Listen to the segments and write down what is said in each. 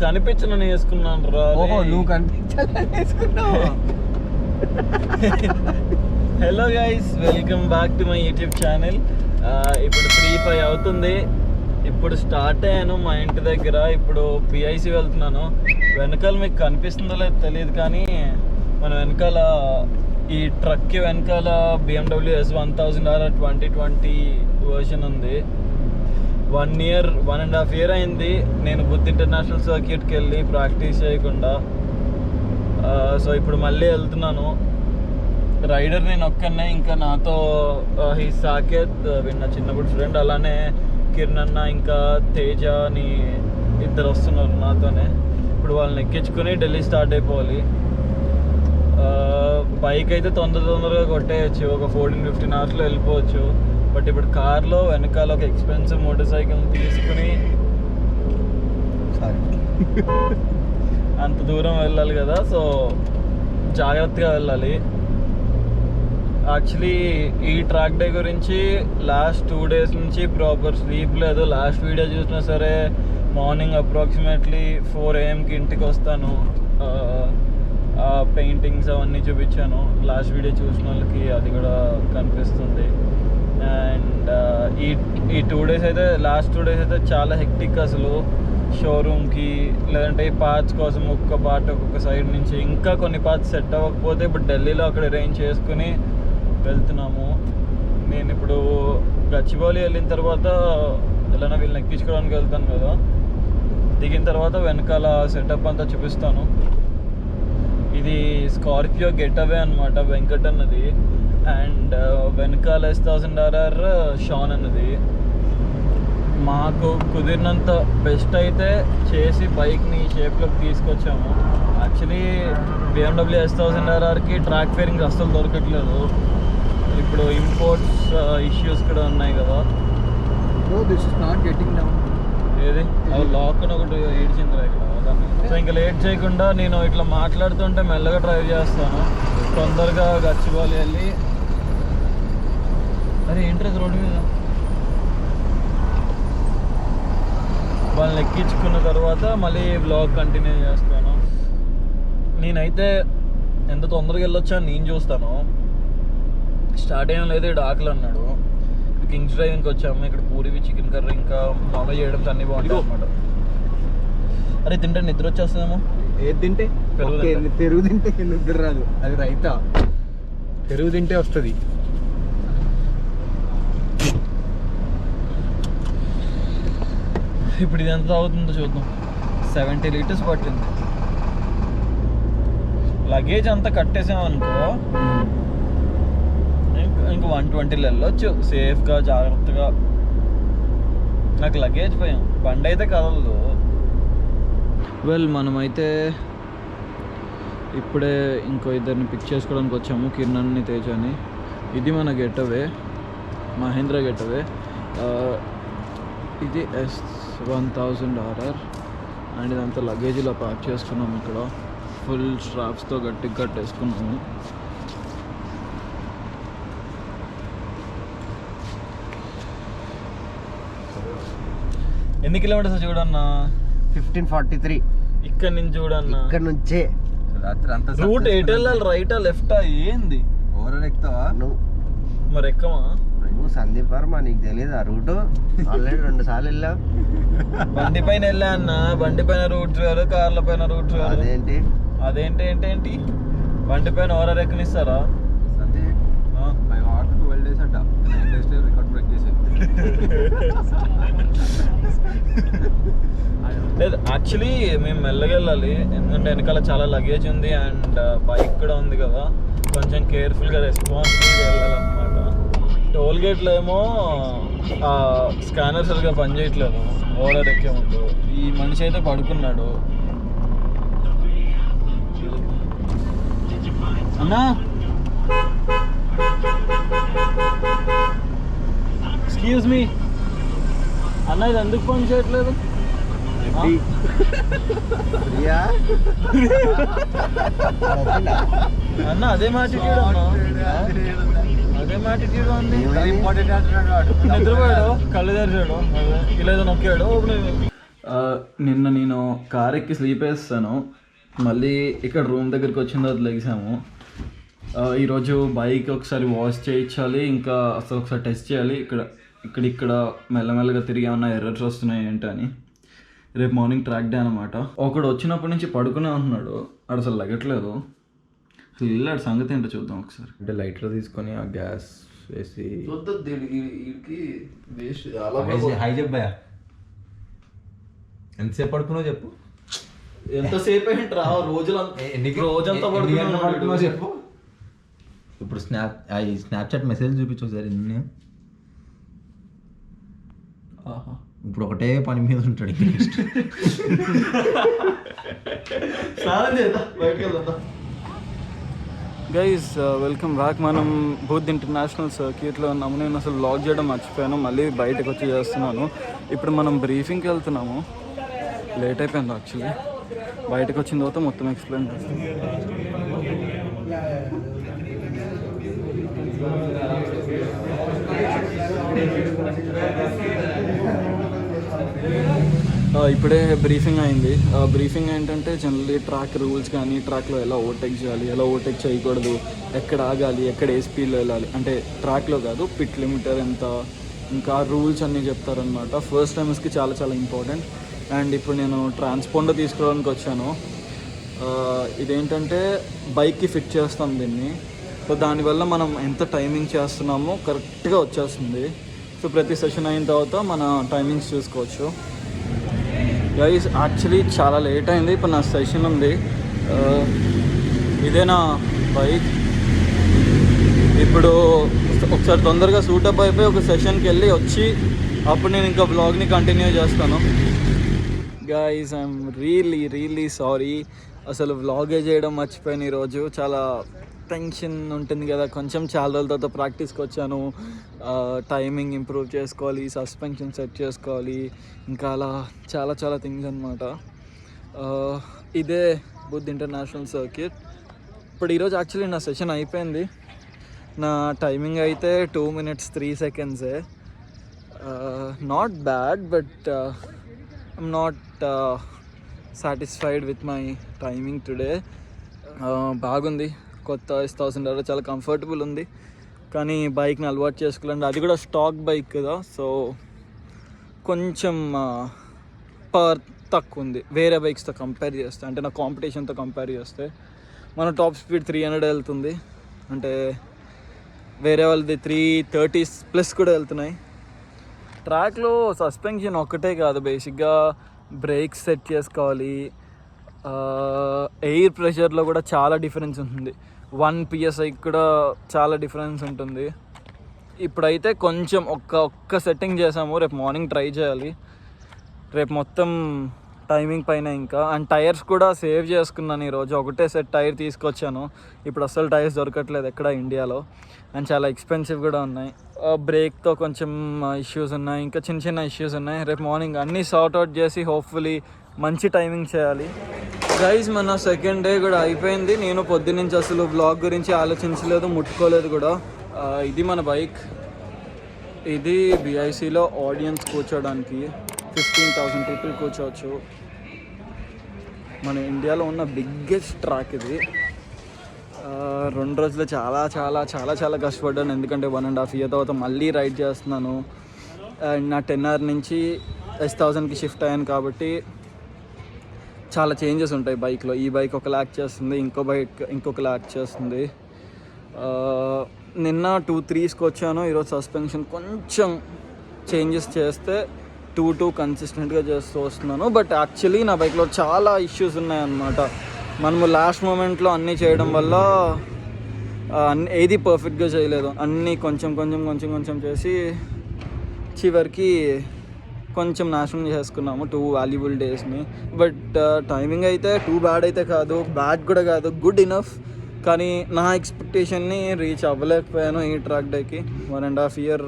కనిపించనని వేసుకున్నాను రా. ఓహో నువ్వు కనిపించాలని వేసుకున్నావు. Hello guys, welcome back to my YouTube channel. ఇప్పుడు 3:05 అవుతుంది. ఇప్పుడు స్టార్ట్ అయ్యాను మా ఇంటి దగ్గర. ఇప్పుడు పిఐసి వెళ్తున్నాను. వెనకాల మీకు కనిపిస్తుందో లేదో తెలియదు, కానీ మన వెనకాల ఈ ట్రక్కి వెనకాల BMW S1000R 2020 వర్షన్ ఉంది. 1.5 year అయింది నేను బుద్ధ్ ఇంటర్నేషనల్ సర్క్యూట్కి వెళ్ళి ప్రాక్టీస్ చేయకుండా. సో ఇప్పుడు మళ్ళీ వెళ్తున్నాను. రైడర్ నేను ఒక్కనే, ఇంకా నాతో ఈ సాకేత్ విన్న చిన్నప్పుడు ఫ్రెండ్, అలానే కిరణ్ అన్న, ఇంకా తేజ అని ఇద్దరు వస్తున్నారు నాతోనే. ఇప్పుడు వాళ్ళని ఎక్కించుకొని ఢిల్లీ స్టార్ట్ అయిపోవాలి. బైక్ అయితే తొందరగా కొట్టేయచ్చు, ఒక 14-15 అవర్స్లో వెళ్ళిపోవచ్చు. బట్ ఇప్పుడు కార్లో వెనకాల ఒక ఎక్స్పెన్సివ్ మోటార్ సైకిల్ తీసుకుని అంత దూరం వెళ్ళాలి కదా, సో జాగ్రత్తగా వెళ్ళాలి. యాక్చువల్లీ ఈ ట్రాక్ డే గురించి లాస్ట్ 2 days నుంచి ప్రాపర్ స్లీప్ లేదు. లాస్ట్ వీడియో చూసినా సరే మార్నింగ్ అప్రాక్సిమేట్లీ 4 AM ఇంటికి వస్తాను. పెయింటింగ్స్ అవన్నీ చూపించాను లాస్ట్ వీడియో చూసిన వాళ్ళకి, అది కూడా కనిపిస్తుంది. అండ్ ఈ 2 days అయితే, లాస్ట్ 2 days అయితే చాలా హెక్టిక్ అసలు. షోరూమ్కి లేదంటే ఈ పార్ట్స్ కోసం ఒక్కొక్క పార్ట్ ఒక్కొక్క సైడ్ నుంచి, ఇంకా కొన్ని పార్ట్స్ సెట్ అవ్వకపోతే ఇప్పుడు ఢిల్లీలో అక్కడ అరేంజ్ చేసుకుని వెళ్తున్నాము. నేను ఇప్పుడు గచ్చిబౌలి వెళ్ళిన తర్వాత ఎలా వీళ్ళని ఎక్కించుకోవడానికి వెళ్తాను కదా, దిగిన తర్వాత వెనకాల సెటప్ అంతా చూపిస్తాను. ఇది స్కార్పియో గెటవే అనమాట, వెంకట్ అన్నది. అండ్ వెనకాల S1000RR షాన్ అన్నది. మాకు కుదిరినంత బెస్ట్ అయితే చేసి బైక్ని షేప్లోకి తీసుకొచ్చాము. యాక్చువల్లీ BMW S1000RRకి ట్రాక్ ఫేరింగ్స్ అస్సలు దొరకట్లేదు. ఇప్పుడు ఇంపోర్ట్స్ ఇష్యూస్ కూడా ఉన్నాయి కదా. ఏది అవి లాక్ అని ఒకటి ఏడ్చింది ఇక్కడ దాన్ని. సో ఇంకా లేట్ చేయకుండా నేను ఇట్లా మాట్లాడుతుంటే మెల్లగా డ్రైవ్ చేస్తాను. తొందరగా గచ్చిబౌలి వెళ్ళి, అరే ఏంట్రెస్ రోడ్డు మీద వాళ్ళని ఎక్కించుకున్న తర్వాత మళ్ళీ వ్లాగ్ కంటిన్యూ చేస్తాను. నేనైతే ఎంత తొందరగా వెళ్ళొచ్చా నేను చూస్తాను. స్టార్ట్ అయ్యాం లేదు, ఇక్కడ ఆకలి అన్నాడు. కింగ్స్ డ్రైవింగ్కి వచ్చాము. ఇక్కడ పూరి చికెన్ కర్రీ ఇంకా మామూలు చేయడం అన్నీ బాగుంటాయి అనమాట. అరే తింటే నిద్ర వచ్చేస్తుందేమో. ఏది తింటే? పెరుగు తింటే నిద్ర రాదు, అది రైతా. పెరుగు తింటే వస్తుంది. ఇప్పుడు ఇది ఎంత అవుతుందో చూద్దాం. 70 liters పట్టింది. లగేజ్ అంతా కట్టేసామనుకో ఇంక 120 వెళ్ళొచ్చు సేఫ్గా, జాగ్రత్తగా. నాకు లగేజ్ భయం, బండి అయితే కదలదు. వెల్, మనమైతే ఇప్పుడే ఇంకో ఇద్దరిని పిక్ చేసుకోవడానికి వచ్చాము, కిరణ్ని, తేజని. ఇది మన గెటవే, మహేంద్ర గెటవే. ఇది S1000RR. అండ్ ఇదంతా లగేజ్ ఇలా ప్యాక్ చేసుకున్నాము. ఇక్కడ ఫుల్ స్ట్రాప్స్తో గట్టిగా కట్టేసుకున్నాము. ఎన్ని కిలోమీటర్స్ చూడన్నా? 1543. ఇక్కడ నుంచి చూడన్నా, ఇక్కడ నుంచే రాత్రి అంతా. రూట్ ఎటు వెళ్ళాలి? రైటా లెఫ్టా ఏంది? ఓవరాల్ ఎక్కుతావా నువ్వు? మరి ఎక్కమా? నువ్వు సందీప్ వర్మ, నీకు తెలియదు ఆ రూటు? ఆల్రెడీ 2 సార్లు వెళ్ళావు. బండి పైన వెళ్ళా అన్న, బండి పైన రూట్ వేరు, కార్ల పైన రూట్ వేరు. అదేంటి ఏంటి బండి పైన ఓవరాల్ ఎక్కనిస్తారా? సందీప్ 12 days అంట, 9 days రికార్డ్ బ్రేక్ చేశాను. లేదు, యాక్చువల్లీ మేము మెల్లగా వెళ్ళాలి, ఎందుకంటే వెనకాల చాలా లగేజ్ ఉంది అండ్ బైక్ కూడా ఉంది కదా. కొంచెం కేర్ఫుల్గా, రెస్పాన్సిబుల్గా వెళ్ళాలన్నమాట. టోల్ గేట్లో ఏమో స్కానర్ సరిగా పనిచేయట్లేదు ఓవర్ ఎక్కే ముందు. ఈ మనిషి అయితే పడుకున్నాడు. అన్నా, ఎక్స్క్యూజ్ మీ అన్న, ఇది ఎందుకు పని చేయట్లేదు? అన్న అదే యాటిట్యూడ్ అన్న, అదే యాటిట్యూడ్ ఉంది. నిద్రపోయాడు, కళ్ళు తెరిచాడు, ఇలా ఏదో నొక్కాడు. నిన్న నేను కార్ ఎక్కి స్లీప్ వేస్తాను, మళ్ళీ ఇక్కడ రూమ్ దగ్గరికి వచ్చిన తర్వాత లెగిసాము. ఈరోజు బైక్ ఒకసారి వాష్ చేయించాలి, ఇంకా అసలు ఒకసారి టెస్ట్ చేయాలి ఇక్కడ మెల్లమెల్లగా తిరిగి ఏమన్నా ఎర్రర్స్ వస్తున్నాయి ఏంటని. రేపు మార్నింగ్ ట్రాక్ డే అనమాట. ఒకడు వచ్చినప్పటి నుంచి పడుకునే ఉంటున్నాడు, ఆడు అసలు లగట్లేదు. అసలు వెళ్ళాడు సంగతి ఏంటో చూద్దాం ఒకసారి. అంటే లైట్లో తీసుకొని ఆ గ్యాస్ వేసి హై చెప్పా. ఎంతసేపు పడుకున్నావు చెప్పు. ఎంతసేపు ఏంట్రా రోజంతా పడుకున్నావు చెప్పు. ఇప్పుడు స్నాప్చాట్ మెసేజ్ చూపించు ఒకసారి. ఇప్పుడు ఒకటే పని మీద ఉంటాడు. Guys welcome back. మనం బుద్ధ్ ఇంటర్నేషనల్ సర్క్యూట్లో ఉన్నాము. నేను అసలు వ్లాగ్ చేయడం మర్చిపోయాను, మళ్ళీ బయటకు వచ్చి చేస్తున్నాను. ఇప్పుడు మనం బ్రీఫింగ్కి వెళ్తున్నాము, లేట్ అయిపోయింది యాక్చువల్లీ. బయటకు వచ్చిన తర్వాత మొత్తం ఎక్స్ప్లెయిన్ చేస్తాను. ఇప్పుడే బ్రీఫింగ్ అయింది. బ్రీఫింగ్ ఏంటంటే జనరల్లీ ట్రాక్ రూల్స్ కానీ, ట్రాక్లో ఎలా ఓవర్టేక్ చేయాలి, ఎలా ఓవర్టేక్ చేయకూడదు, ఎక్కడ ఆగాలి, ఎక్కడ ఏ స్పీడ్లో వెళ్ళాలి, అంటే ట్రాక్లో కాదు, పిట్ లిమిటర్ ఎంత, ఇంకా రూల్స్ అన్నీ చెప్తారనమాట. ఫస్ట్ టైమ్స్కి చాలా చాలా ఇంపార్టెంట్. అండ్ ఇప్పుడు నేను ట్రాన్స్పాండర్ తీసుకోవడానికి వచ్చాను. ఇదేంటంటే బైక్కి ఫిట్ చేస్తాం దీన్ని. సో దానివల్ల మనం ఎంత టైమింగ్ చేస్తున్నామో కరెక్ట్గా వచ్చేస్తుంది. సో ప్రతి సెషన్ అయిన తర్వాత మన టైమింగ్స్ చూసుకోవచ్చు. గైస్ యాక్చువల్లీ చాలా లేట్ అయింది, ఇప్పుడు నా సెషన్ ఉంది. ఇదే నా బైక్. ఇప్పుడు ఒకసారి తొందరగా సూటప్ అయిపోయి ఒక సెషన్కి వెళ్ళి వచ్చి అప్పుడు నేను ఇంకా బ్లాగ్ని కంటిన్యూ చేస్తాను. గైస్ ఐఎమ్ రియల్లీ సారీ, అసలు వ్లాగే చేయడం మర్చిపోయాను ఈరోజు. చాలా టెన్షన్ ఉంటుంది కదా, కొంచెం చాలా రోజుల తర్వాత ప్రాక్టీస్కి వచ్చాను. టైమింగ్ ఇంప్రూవ్ చేసుకోవాలి, సస్పెన్షన్ సెట్ చేసుకోవాలి, ఇంకా అలా చాలా చాలా థింగ్స్ అనమాట. ఇదే బుద్ధ్ ఇంటర్నేషనల్ సర్క్యూట్. ఇప్పుడు ఈరోజు యాక్చువల్లీ నా సెషన్ అయిపోయింది. నా టైమింగ్ అయితే 2 minutes 3 seconds. Not bad, but I'm not satisfied with my timing today. బాగుంది, కొత్త $1000 చాలా కంఫర్టబుల్ ఉంది. కానీ బైక్ని అలవాటు చేసుకోవాలండి, అది కూడా స్టాక్ బైక్ కదా, సో కొంచెం పవర్ తక్కువ ఉంది వేరే బైక్స్తో కంపేర్ చేస్తే. అంటే నా కాంపిటీషన్తో కంపేర్ చేస్తే మన టాప్ స్పీడ్ 300 వెళ్తుంది, అంటే వేరే వాళ్ళది 330+ కూడా వెళ్తున్నాయి. ట్రాక్లో సస్పెన్షన్ ఒక్కటే కాదు, బేసిక్గా బ్రేక్స్ సెట్ చేసుకోవాలి, ఎయిర్ ప్రెషర్లో కూడా చాలా డిఫరెన్స్ ఉంటుంది. 1 PSI కూడా చాలా డిఫరెన్స్ ఉంటుంది. ఇప్పుడైతే కొంచెం ఒక్క సెట్టింగ్ చేసాము, రేపు మార్నింగ్ ట్రై చేయాలి. రేపు మొత్తం టైమింగ్ పైన ఇంకా. అండ్ టైర్స్ కూడా సేవ్ చేసుకున్నాను ఈరోజు. ఒకటే సెట్ టైర్ తీసుకొచ్చాను, ఇప్పుడు అస్సలు టైర్స్ దొరకట్లేదు ఎక్కడ ఇండియాలో, అండ్ చాలా ఎక్స్పెన్సివ్ కూడా ఉన్నాయి. బ్రేక్తో కొంచెం ఇష్యూస్ ఉన్నాయి, ఇంకా చిన్న ఇష్యూస్ ఉన్నాయి. రేపు మార్నింగ్ అన్నీ సార్ట్అవుట్ చేసి హోప్ఫుల్లీ మంచి టైమింగ్ చేయాలి. గైజ్ మన సెకండ్ డే కూడా అయిపోయింది. నేను పొద్దున్నుంచి అసలు బ్లాగ్ గురించి ఆలోచించలేదు, ముట్టుకోలేదు కూడా. ఇది మన బైక్. ఇది BICలో ఆడియన్స్ కూర్చోడానికి 15,000 people కూర్చోవచ్చు. మన ఇండియాలో ఉన్న బిగ్గెస్ట్ ట్రాక్ ఇది. 2 రోజులు చాలా చాలా చాలా చాలా కష్టపడ్డాను, ఎందుకంటే 1.5 year తర్వాత మళ్ళీ రైడ్ చేస్తున్నాను. అండ్ నా 10R నుంచి S1000కి షిఫ్ట్ అయ్యాను కాబట్టి చాలా చేంజెస్ ఉంటాయి బైక్లో. ఈ బైక్ ఒక లాక్ చేస్తుంది, ఇంకో బైక్ ఇంకొక లాక్ చేస్తుంది. నిన్న 2-3కి వచ్చాను, ఈరోజు సస్పెన్షన్ కొంచెం చేంజెస్ చేస్తే 2 కన్సిస్టెంట్గా చేస్తూ వస్తున్నాను. బట్ యాక్చువల్లీ నా బైక్లో చాలా ఇష్యూస్ ఉన్నాయన్నమాట. మనము లాస్ట్ మూమెంట్లో అన్నీ చేయడం వల్ల ఏది పర్ఫెక్ట్గా చేయలేదు, అన్నీ కొంచెం చేసి చివరికి కొంచెం నాశనం చేసుకున్నాము 2 వాల్యుబుల్ డేస్ని. బట్ టైమింగ్ అయితే టూ బ్యాడ్ అయితే కాదు, బ్యాడ్ కూడా కాదు, గుడ్ ఇనఫ్. కానీ నా ఎక్స్పెక్టేషన్ని రీచ్ అవ్వలేకపోయాను ఈ ట్రాక్ డేకి. 1.5 year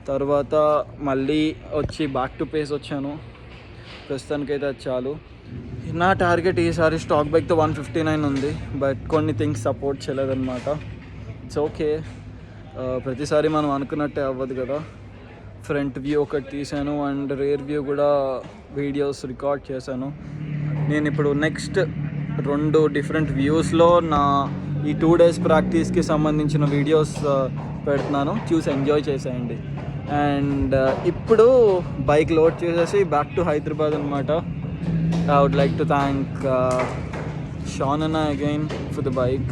తర్వాత మళ్ళీ వచ్చి బ్యాక్ టు పేస్ వచ్చాను. ప్రస్తుతానికైతే అది చాలు. నా టార్గెట్ ఈసారి స్టాక్ బైక్తో 159 ఉంది, బట్ కొన్ని థింగ్స్ సపోర్ట్ చేయలేదన్నమాట. ఇట్స్ ఓకే, ప్రతిసారి మనం అనుకున్నట్టే అవ్వదు కదా. ఫ్రంట్ వ్యూ ఒకటి తీసాను, అండ్ రేర్ వ్యూ కూడా వీడియోస్ రికార్డ్ చేశాను. నేను ఇప్పుడు నెక్స్ట్ 2 డిఫరెంట్ వ్యూస్లో నా ఈ 2 days ప్రాక్టీస్కి సంబంధించిన వీడియోస్ పెడుతున్నాను, చూసి ఎంజాయ్ చేసేయండి. అండ్ ఇప్పుడు బైక్ లోడ్ చేసేసి బ్యాక్ టు హైదరాబాద్ అనమాట. I would like to thank Shan అన్న again for the bike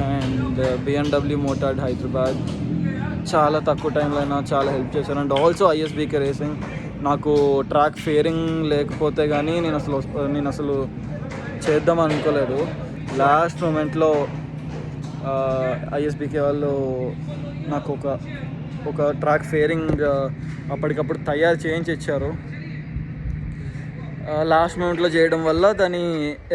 and BMW Motorrad Hyderabad. చాలా తక్కువ టైంలో అయినా చాలా హెల్ప్ చేశారు. And also ISBK racing. నాకు ట్రాక్ ఫేరింగ్ లేకపోతే కానీ నేను అసలు చేద్దాం అనుకోలేదు. లాస్ట్ మూమెంట్లో ISBK వాళ్ళు నాకు ఒక ట్రాక్ ఫేరింగ్ అప్పటికప్పుడు తయారు చేయించి ఇచ్చారు. లాస్ట్ మూమెంట్లో చేయడం వల్ల దాని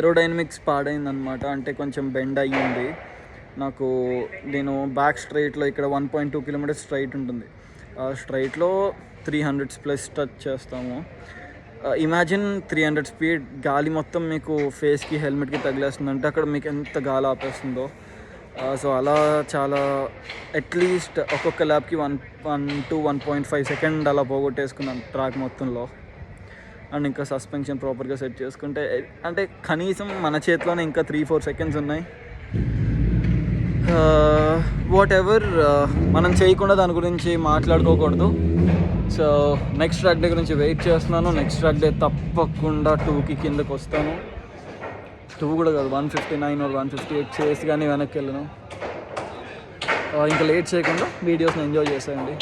ఏరోడైనమిక్స్ పాడైందనమాట. అంటే కొంచెం బెండ్ అయ్యింది. నేను బ్యాక్ స్ట్రైట్లో ఇక్కడ 1.2 kilometers స్ట్రైట్ ఉంటుంది. స్ట్రైట్లో 300+ టచ్ చేస్తాము. ఇమాజిన్ 300 స్పీడ్, గాలి మొత్తం మీకు ఫేస్కి హెల్మెట్కి తగిలేస్తుందంటే అక్కడ మీకు ఎంత గాలి ఆపేస్తుందో. సో అలా చాలా అట్లీస్ట్ ఒక్కొక్క ల్యాబ్కి 1 to 1.5 సెకండ్ అలా పోగొట్టేసుకున్నాను ట్రాక్ మొత్తంలో. అండ్ ఇంకా సస్పెన్షన్ ప్రాపర్గా సెట్ చేసుకుంటే అంటే కనీసం మన చేతిలోనే ఇంకా 3-4 seconds ఉన్నాయి. వాట్ ఎవర్, మనం చేయకుండా దాని గురించి మాట్లాడుకోకూడదు. సో నెక్స్ట్ ట్రాక్ డే గురించి వెయిట్ చేస్తున్నాను. నెక్స్ట్ ట్రాక్ డే తప్పకుండా 2కి కిందకు వస్తాను. 2 కూడా కాదు, 159 or 158 చేసి కానీ వెనక్కి వెళ్ళను. ఇంకా లేట్ చేయకుండా వీడియోస్ని ఎంజాయ్ చేసేయండి.